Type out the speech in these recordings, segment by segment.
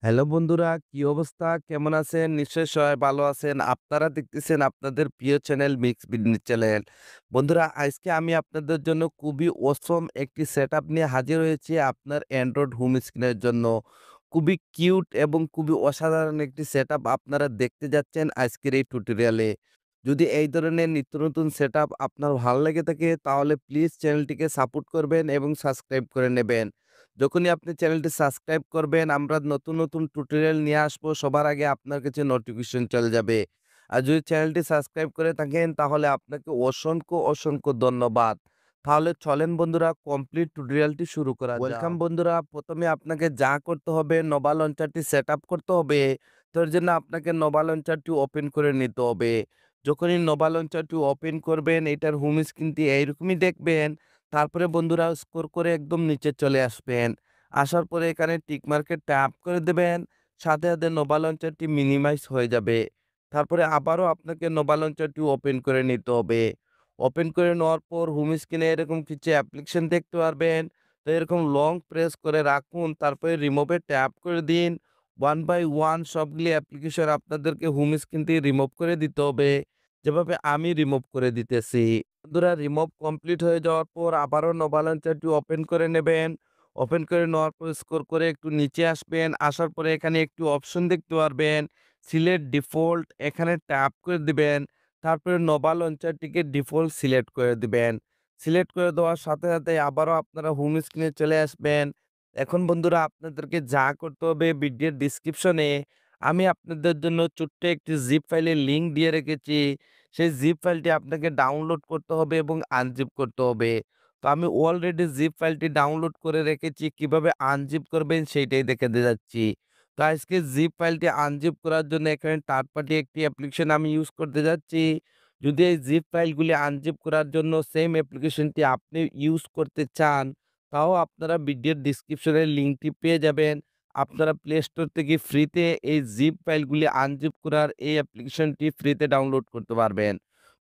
Hello বন্ধুরা, কি অবস্থা? কেমন আছেন? নিশ্চয়ই সবাই ভালো আছেন। আপনারা দেখতেছেন আপনাদের প্রিয় চ্যানেল মিক্স বিডনি চ্যানেল। বন্ধুরা, আজকে আমি আপনাদের জন্য খুবই অসম একটি সেটআপ নিয়ে হাজির হয়েছি আপনার অ্যান্ড্রয়েড হোম স্ক্রিনের জন্য। খুবই কিউট এবং খুবই অসাধারণ একটি সেটআপ আপনারা দেখতে যাচ্ছেন আজকের এই টিউটোরিয়ালে। যদি এই ধরনের নিত্য নতুন সেটআপ আপনার ভালো লেগে থাকে তাহলে প্লিজ চ্যানেলটিকে সাপোর্ট করবেন এবং সাবস্ক্রাইব করে নেবেন। যখনই আপনি চ্যানেলটি সাবস্ক্রাইব করবেন, আমরা নতুন, নতুন টিউটোরিয়াল নিয়ে আসবো সবার আগে আপনার কাছে নোটিফিকেশন চলে যাবে। আর যদি চ্যানেলটি সাবস্ক্রাইব করে থাকেন তাহলে আপনাকে অসংখ্য, অসংখ্য ধন্যবাদ। তাহলে চলেন বন্ধুরা কমপ্লিট টিউটোরিয়ালটি শুরু করা যাক। ওয়েলকাম বন্ধুরা, ১ম এ আপনাকে যা করতে হবে নোভা লঞ্চারটি সেটআপ করতে হবে। তো এর জন্য আপনাকে নোভা লঞ্চারটি ওপেন করে নিতে হবে। যখনই নোভা লঞ্চারটি ওপেন করবেন এটার হোম স্ক্রিনটি এইরকমই দেখবেন। তারপরে বন্ধুরা স্ক্রল করে একদম নিচে চলে আসবেন। আসার পরে এখানে টিক মার্কে ট্যাপ করে দেবেন। সাথে, সাথে নোভা লঞ্চারটি মিনিমাইজ হয়ে যাবে। তারপরে আবারও আপনাকে নোভা লঞ্চারটি ওপেন করে নিতে হবে। ওপেন করে নেওয়ার পর হোম স্ক্রিনে এরকম কিছু অ্যাপ্লিকেশন দেখতে পারবেন। তো এরকম লং প্রেস করে রাখুন। তারপরে রিমুভে ট্যাপ করে দিন। 1 বাই 1 সবগুলি অ্যাপ্লিকেশন আপনাদেরকে হোম স্ক্রিন থেকে রিমুভ করে দিতে হবে। যেভাবে আমি রিমুভ করে দিতেছি। বন্ধুরা, রিমুভ কমপ্লিট হয়ে যাওয়ার পর আবারও নোভা লঞ্চারটি ওপেন করে নেবেন। ওপেন করে নেওয়ার পর স্ক্রল করে একটু নিচে আসবেন। আসার পরে এখানে একটু অপশন দেখতে পারবেন। সিলেক্ট ডিফল্ট, এখানে ট্যাপ করে দিবেন। তারপরে নোভা লঞ্চারটিকে ডিফল্ট সিলেক্ট করে দিবেন। সিলেক্ট করে দেওয়ার সাথে, সাথে আবারও আপনারা হোম স্ক্রিনে চলে আসবেন। এখন বন্ধুরা আপনাদেরকে যা করতে হবে ভিডিওর ডেসক্রিপশনে আমি আপনাদের জন্য ছোট্ট একটি জিপ ফাইলের লিংক দিয়ে রেখেছি। সেই জিপ ফাইলটি আপনাকে ডাউনলোড করতে হবে এবং আনজিপ করতে হবে। তো আমি অলরেডি জিপ ফাইলটি ডাউনলোড করে রেখেছি। কিভাবে আনজিপ করবেন সেইটাই দেখাতে যাচ্ছি। তো আজকে জিপ ফাইলটি আনজিপ করার জন্য এখানে থার্ড পার্টি একটি অ্যাপ্লিকেশন আমি ইউজ করতে যাচ্ছি। যদি এই জিপ ফাইলগুলি আনজিপ করার জন্য সেম অ্যাপ্লিকেশনটি আপনি ইউজ করতে চান, তাও আপনারা ভিডিওর ডেসক্রিপশনের লিঙ্কটি পেয়ে যাবেন। আপনারা প্লে স্টোর থেকে ফ্রিতে এই জিপ ফাইলগুলি আনজিপ করার এই অ্যাপ্লিকেশনটি ফ্রিতে ডাউনলোড করতে পারবেন।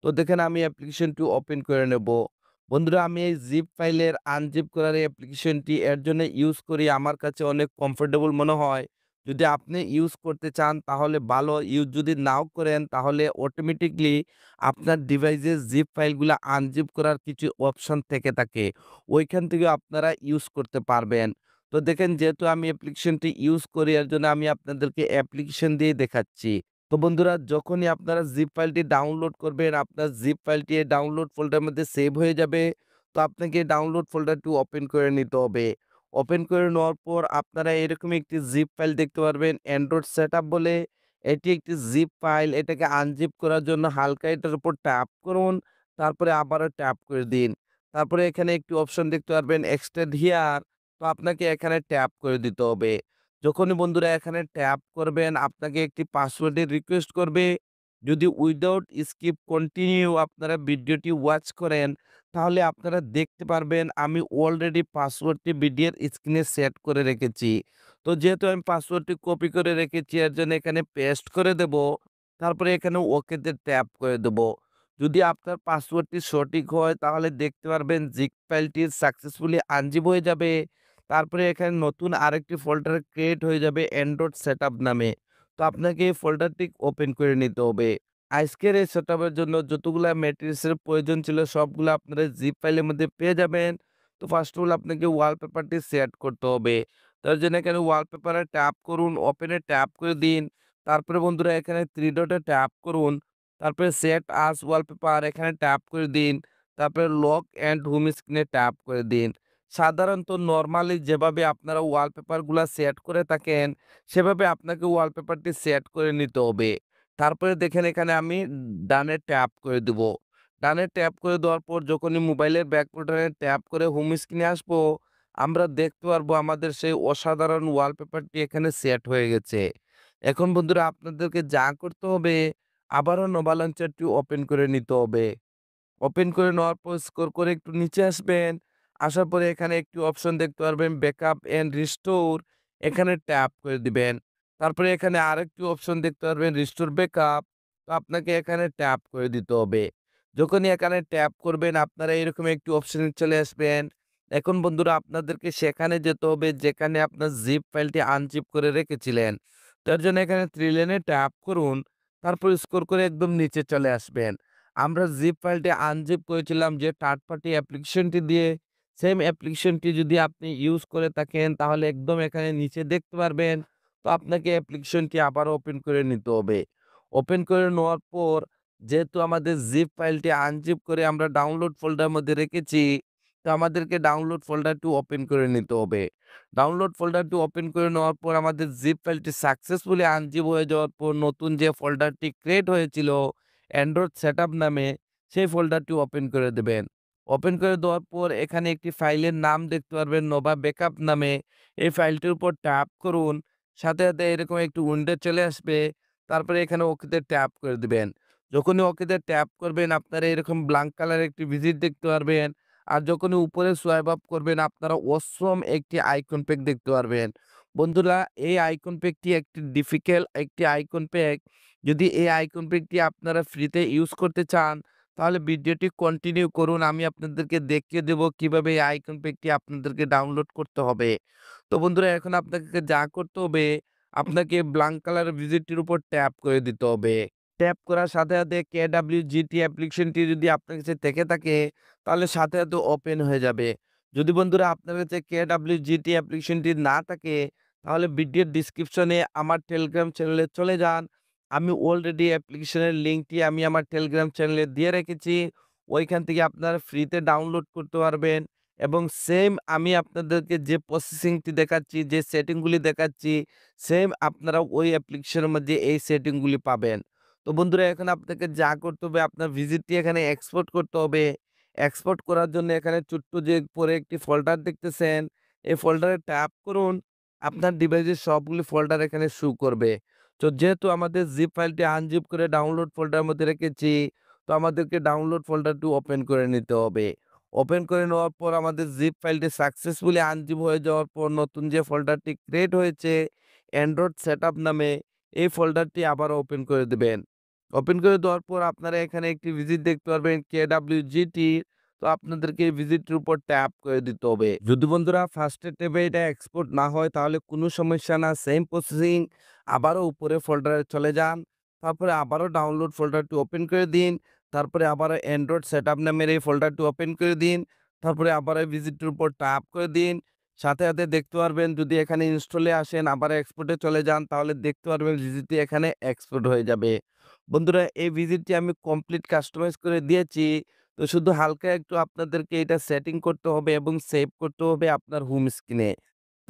তো দেখেন আমি অ্যাপ্লিকেশনটি ওপেন করে নেব। বন্ধুরা, আমি এই জিপ ফাইলের আনজিপ করার এই অ্যাপ্লিকেশনটি এর জন্য ইউজ করি, আমার কাছে অনেক কমফোর্টেবল মনে হয়। যদি আপনি ইউজ করতে চান তাহলে ভালো, ইউজ যদি নাও করেন তাহলে অটোমেটিকলি আপনার ডিভাইসে জিপ ফাইলগুলা আনজিপ করার কিছু অপশন থেকে থাকে। ওইখান থেকে আপনারা ইউজ করতে পারবেন। তো দেখেন যেহেতু আমি অ্যাপ্লিকেশনটি ইউজ করি এর জন্য আমি আপনাদেরকে অ্যাপ্লিকেশন দিয়ে দেখাচ্ছি। তো বন্ধুরা, যখনই আপনারা জিপ ফাইলটি ডাউনলোড করবেন আপনার জিপ ফাইলটি ডাউনলোড ফোল্ডারের মধ্যে সেভ হয়ে যাবে। তো আপনাকে ডাউনলোড ফোল্ডারটি ওপেন করে নিতে হবে। ওপেন করে নেওয়ার পর আপনারা এরকম একটি জিপ ফাইল দেখতে পারবেন অ্যান্ড্রয়েড সেটআপ বলে। এটি একটি জিপ ফাইল, এটাকে আনজিপ করার জন্য হালকা এটার উপর ট্যাপ করুন। তারপরে আবারও ট্যাপ করে দিন। তারপরে এখানে একটি অপশন দেখতে পারবেন এক্সটেন্ড হিয়ার। তো আপনাকে এখানে ট্যাপ করে দিতে হবে। যখনই বন্ধুরা এখানে ট্যাপ করবেন আপনাকে একটি পাসওয়ার্ডের রিকোয়েস্ট করবে। যদি উইদাউট স্কিপ কন্টিনিউ আপনারা ভিডিওটি ওয়াচ করেন তাহলে আপনারা দেখতে পারবেন আমি অলরেডি পাসওয়ার্ডটি ভিডিওর স্ক্রিনে সেট করে রেখেছি। তো যেহেতু আমি পাসওয়ার্ডটি কপি করে রেখেছি এর জন্য এখানে পেস্ট করে দেব। তারপরে এখানে ওকেতে ট্যাপ করে দেব। যদি আপনার পাসওয়ার্ডটি সঠিক হয় তাহলে দেখতে পারবেন জিপ ফাইলটি সাকসেসফুলি আনজিপ হয়ে যাবে। তারপরে এখানে নতুন আরেকটি ফোল্ডার ক্রিয়েট হয়ে যাবে অ্যান্ড্রয়েড সেটআপ নামে। তো আপনাকে এই ফোল্ডারটি ওপেন করে নিতে হবে। আজকের এই সেটআপের জন্য যতগুলা ম্যাটেরিয়ালস এর প্রয়োজন ছিল সবগুলো আপনারা জিপ ফাইলের মধ্যে পেয়ে যাবেন। তো ফার্স্ট অফ অল আপনাকে ওয়ালপেপারটি সেট করতে হবে। তার জন্য এখানে ওয়ালপেপারে ট্যাপ করুন, ওপেনে ট্যাপ করে দিন। তারপরে বন্ধুরা এখানে 3 ডটে ট্যাপ করুন। তারপরে সেট আস ওয়ালপেপার এখানে ট্যাপ করে দিন। তারপরে লক অ্যান্ড হোম স্ক্রিনে ট্যাপ করে দিন। সাধারণত নরমালি যেভাবে আপনারা ওয়ালপেপারগুলা সেট করে থাকেন সেভাবে আপনাকে ওয়ালপেপারটি সেট করে নিতে হবে। তারপরে দেখেন এখানে আমি ডানে ট্যাপ করে দিব। ডানে ট্যাপ করে দেওয়ার পর যখনই মোবাইলের ব্যাক বাটনে ট্যাপ করে হোম স্ক্রিনে আসবো, আমরা দেখতে পারবো আমাদের সেই অসাধারণ ওয়ালপেপারটি এখানে সেট হয়ে গেছে। এখন বন্ধুরা আপনাদেরকে যা করতে হবে আবারও নোভা লঞ্চারটি ওপেন করে নিতে হবে। ওপেন করে নেওয়ার পর স্ক্রল করে একটু নিচে আসবেন। আসার পরে এখানে একটি অপশন দেখতে পারবেন ব্যাকআপ এন্ড রিস্টোর, এখানে ট্যাপ করে দিবেন। তারপরে এখানে আরেকটি অপশন দেখতে পারবেন রিস্টোর ব্যাকআপ। তো আপনাকে এখানে ট্যাপ করে দিতে হবে। যখনই এখানে ট্যাপ করবেন আপনারা এরকম একটি অপশনে চলে আসবেন। এখন বন্ধুরা আপনাদেরকে সেখানে যেতে হবে যেখানে আপনার জিপ ফাইলটি আনজিপ করে রেখেছিলেন। তার জন্য এখানে 3 লেনে ট্যাপ করুন। তারপর স্ক্রল করে একদম নিচে চলে আসবেন। আমরা জিপ ফাইলটি আনজিপ করেছিলাম যে থার্ড পার্টি অ্যাপ্লিকেশনটি দিয়ে। সেম অ্যাপ্লিকেশনটি যদি আপনি ইউজ করে থাকেন তাহলে একদম এখানে নিচে দেখতে পারবেন। তো আপনাকে অ্যাপ্লিকেশনটি আবারও ওপেন করে নিতে হবে। ওপেন করে নেওয়ার পর যেহেতু আমাদের জিপ ফাইলটি আনজিপ করে আমরা ডাউনলোড ফোল্ডার মধ্যে রেখেছি, তো আমাদেরকে ডাউনলোড ফোল্ডারটি ওপেন করে নিতে হবে। ডাউনলোড ফোল্ডারটি ওপেন করে নেওয়ার পর আমাদের জিপ ফাইলটি সাকসেসফুলি আনজিপ হয়ে যাওয়ার পর নতুন যে ফোল্ডারটি ক্রিয়েট হয়েছিল অ্যান্ড্রয়েড সেটআপ নামে, সেই ফোল্ডারটি ওপেন করে দেবেন। ওপেন করে দেওয়ার পর এখানে একটি ফাইলের নাম দেখতে পারবেন নোভা ব্যাকআপ নামে। এই ফাইলটির উপর ট্যাপ করুন। সাথে এরকম একটু উইন্ডো চলে আসবে। তারপরে এখানে ওকেতে ট্যাপ করে দিবেন। যখনই ওকেতে ট্যাপ করবেন আপনারা এরকম ব্ল্যাঙ্ক কালারের একটি ভিজিট দেখতে পারবেন। আর যখনই উপরে সোয়াইপ আপ করবেন আপনারা অসম একটি আইকন প্যাক দেখতে পারবেন। বন্ধুরা এই আইকন প্যাকটি একটি ডিফিকাল্ট একটি আইকন প্যাক। যদি এই আইকন প্যাকটি আপনারা ফ্রিতে ইউজ করতে চান তাহলে ভিডিওটি কন্টিনিউ করুন। আমি আপনাদেরকে দেখিয়ে দেব কিভাবে এই আইকন প্যাকটি আপনাদেরকে ডাউনলোড করতে হবে। তো বন্ধুরা এখন আপনাকে যা করতে হবে আপনাকে ব্ল্যাঙ্ক কালারের ভিজিটটির উপর ট্যাপ করে দিতে হবে। ট্যাপ করার সাথে KWGT অ্যাপ্লিকেশনটি যদি আপনার কাছে থেকে থাকে তাহলে সাথে ওপেন হয়ে যাবে। যদি বন্ধুরা আপনার কাছে KWGT অ্যাপ্লিকেশনটি না থাকে তাহলে ভিডিওর ডেসক্রিপশনে আমার টেলিগ্রাম চ্যানেলে চলে যান। আমি অলরেডি অ্যাপ্লিকেশনের লিঙ্কটি আমি আমার টেলিগ্রাম চ্যানেলে দিয়ে রেখেছি। ওইখান থেকে আপনারা ফ্রিতে ডাউনলোড করতে পারবেন এবং সেম আমি আপনাদেরকে যে প্রসেসিংটি দেখাচ্ছি, যে সেটিংগুলি দেখাচ্ছি, সেম আপনারা ওই অ্যাপ্লিকেশনের মধ্যে এই সেটিংগুলি পাবেন। তো বন্ধুরা এখন আপনাকে যা করতে হবে আপনার ভিজিটটি এখানে এক্সপোর্ট করতে হবে। এক্সপোর্ট করার জন্য এখানে ছোট্ট যে পরে একটি ফোল্ডার দেখতেছেন, এই ফোল্ডারে ট্যাপ করুন। আপনার ডিভাইসের সবগুলি ফোল্ডার এখানে শো করবে। তো যেহেতু আমাদের জিপ ফাইলটি আনজিপ করে ডাউনলোড ফোল্ডারের মধ্যে রেখেছি, তো আমাদেরকে ডাউনলোড ফোল্ডারটি ওপেন করে নিতে হবে। ওপেন করে নেওয়ার পর আমাদের জিপ ফাইলটি সাকসেসফুলি আনজিপ হয়ে যাওয়ার পর নতুন যে ফোল্ডারটি ক্রিয়েট হয়েছে অ্যান্ড্রয়েড সেটআপ নামে, এই ফোল্ডারটি আবারও ওপেন করে দিবেন। ওপেন করে দেওয়ার পর আপনারা এখানে একটি ভিজিট দেখতে পারবেন KWGT। তো আপনাদেরকে এই ভিজিটের উপর ট্যাপ করে দিতে হবে। যদি বন্ধুরা ফার্স্টের ট্যাবে এটা এক্সপোর্ট না হয় তাহলে কোনো সমস্যা না, সেম প্রসেসিং আবারও উপরে ফোল্ডারে চলে যান। তারপরে আবারও ডাউনলোড ফোল্ডারটি ওপেন করে দিন। তারপরে আবারও অ্যান্ড্রয়েড সেটআপ নামের এই ফোল্ডারটি ওপেন করে দিন। তারপরে আবার এই ভিজিটের উপর ট্যাপ করে দিন। সাথে দেখতে পারবেন যদি এখানে ইনস্টলে আসেন আবার এক্সপোর্টে চলে যান তাহলে দেখতে পারবেন ভিজিটটি এখানে এক্সপোর্ট হয়ে যাবে। বন্ধুরা এই ভিজিটটি আমি কমপ্লিট কাস্টমাইজ করে দিয়েছি। তো শুধু হালকা একটু আপনাদেরকে এটা সেটিং করতে হবে এবং সেভ করতে হবে আপনার হোম স্ক্রিনে।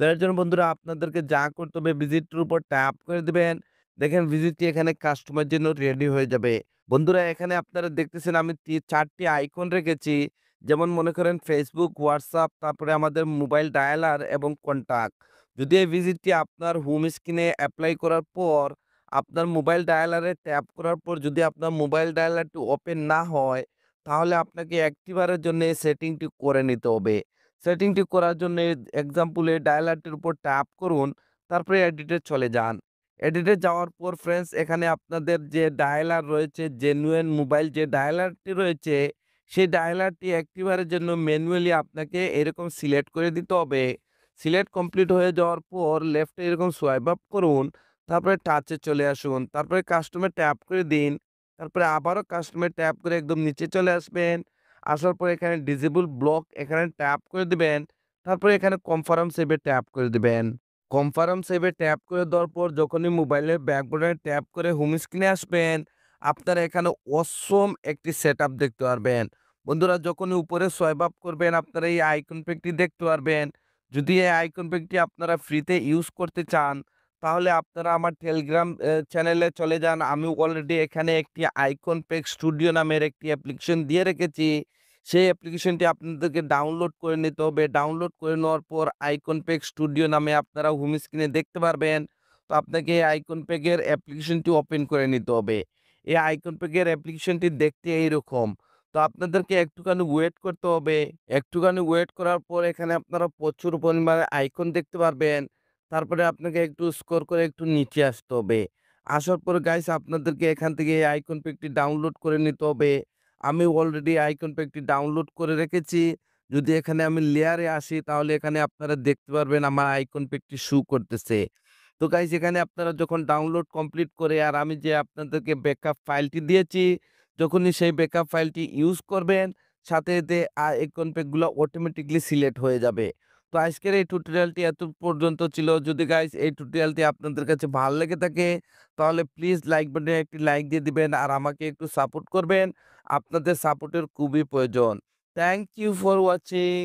তো এর জন্য বন্ধুরা আপনাদেরকে যা করতে হবে ভিজিটটির উপর ট্যাপ করে দিবেন। দেখেন ভিজিটটি এখানে কাস্টমার জন্য রেডি হয়ে যাবে। বন্ধুরা এখানে আপনারা দেখতেছেন আমি ৪ টি আইকন রেখেছি। যেমন মনে করেন Facebook, WhatsApp, তারপরে আমাদের মোবাইল ডায়ালার এবং কন্টাক্ট। যদি এই ভিজিটটি আপনার হোম স্ক্রিনে এপ্লাই করার পর আপনার মোবাইল ডায়ালারে ট্যাপ করার পর যদি আপনার মোবাইল ডায়ালারটি ওপেন না হয়, তাহলে আপনাকে একটিবারের জন্য এই সেটিংটি করে নিতে হবে। সেটিংটি করার জন্য এক্সাম্পল এই ডায়ালারটির উপর ট্যাপ করুন, তারপরে এডিটে চলে যান। এডিটে যাওয়ার পর ফ্রেন্ডস এখানে আপনাদের যে ডায়ালার রয়েছে, জেনুইন মোবাইল যে ডায়ালারটি রয়েছে, সেই ডায়ালারটি একটিবারের জন্য ম্যানুয়ালি আপনাকে এরকম সিলেক্ট করে দিতে হবে। সিলেক্ট কমপ্লিট হয়ে যাওয়ার পর লেফটে এরকম সোয়াইপ আপ করুন। তারপরে টাচে চলে আসুন। তারপরে কাস্টমে ট্যাপ করে দিন। তারপরে আবারও কাস্টমে ট্যাপ করে একদম নিচে চলে আসবেন। আসার পর এখানে ডিসেবল ব্লক এখানে ট্যাপ করে দিবেন। তারপরে এখানে কনফার্ম সেভে ট্যাপ করে দিবেন। কনফার্ম সেভে ট্যাপ করে দেওয়ার পর যখনই মোবাইলের ব্যাক বাটনে ট্যাপ করে হোম স্ক্রিনে আসবেন, আপনারা এখানে অসম একটি সেটআপ দেখতে পারবেন। বন্ধুরা যখনই উপরে সোয়াইপ আপ করবেন আপনারা এই আইকন প্যাকটি দেখতে পারবেন। যদি এই আইকন প্যাকটি আপনারা ফ্রিতে ইউজ করতে চান তাহলে আপনারা আমার টেলিগ্রাম চ্যানেলে চলে যান। আমি অলরেডি এখানে একটি আইকন প্যাক স্টুডিও নামের একটি অ্যাপ্লিকেশন দিয়ে রেখেছি। সেই অ্যাপ্লিকেশনটি আপনাদেরকে ডাউনলোড করে নিতে হবে। ডাউনলোড করে নেওয়ার পর আইকন প্যাক স্টুডিও নামে আপনারা হোম স্ক্রিনে দেখতে পারবেন। তো আপনাকে এই আইকন প্যাকের অ্যাপ্লিকেশনটি ওপেন করে নিতে হবে। এই আইকন প্যাকের অ্যাপ্লিকেশনটি দেখতে এইরকম। তো আপনাদেরকে একটুখানি ওয়েট করতে হবে। একটুখানি ওয়েট করার পর এখানে আপনারা প্রচুর পরিমাণে আইকন দেখতে পারবেন। তারপরে আপনাকে একটু স্ক্রল করে একটু নিচে আসতে হবে। আসার পর গাইস আপনাদেরকে এখান থেকে এই আইকন প্যাকটি ডাউনলোড করে নিতে হবে। আমি অলরেডি আইকন প্যাকটি ডাউনলোড করে রেখেছি। যদি এখানে আমি লেয়ারে আসি তাহলে এখানে আপনারা দেখতে পারবেন আমার আইকন পেজটি শো করতেছে। তো গাইস এখানে আপনারা যখন ডাউনলোড কমপ্লিট করে আর আমি যে আপনাদেরকে ব্যাকআপ ফাইলটি দিয়েছি, যখনই সেই ব্যাকআপ ফাইলটি ইউজ করবেন সাথে এতে আইকন পেজগুলো অটোমেটিক্যালি সিলেক্ট হয়ে যাবে। তো আজকের এই টিউটোরিয়ালটি এত পর্যন্ত ছিল। যদি গাইস এই টিউটোরিয়ালটি আপনাদের কাছে ভালো লেগে থাকে তাহলে প্লিজ লাইক বাটনে একটি লাইক দিয়ে দিবেন আর আমাকে একটু সাপোর্ট করবেন। আপনাদের সাপোর্টের খুবই প্রয়োজন। Thank you for watching.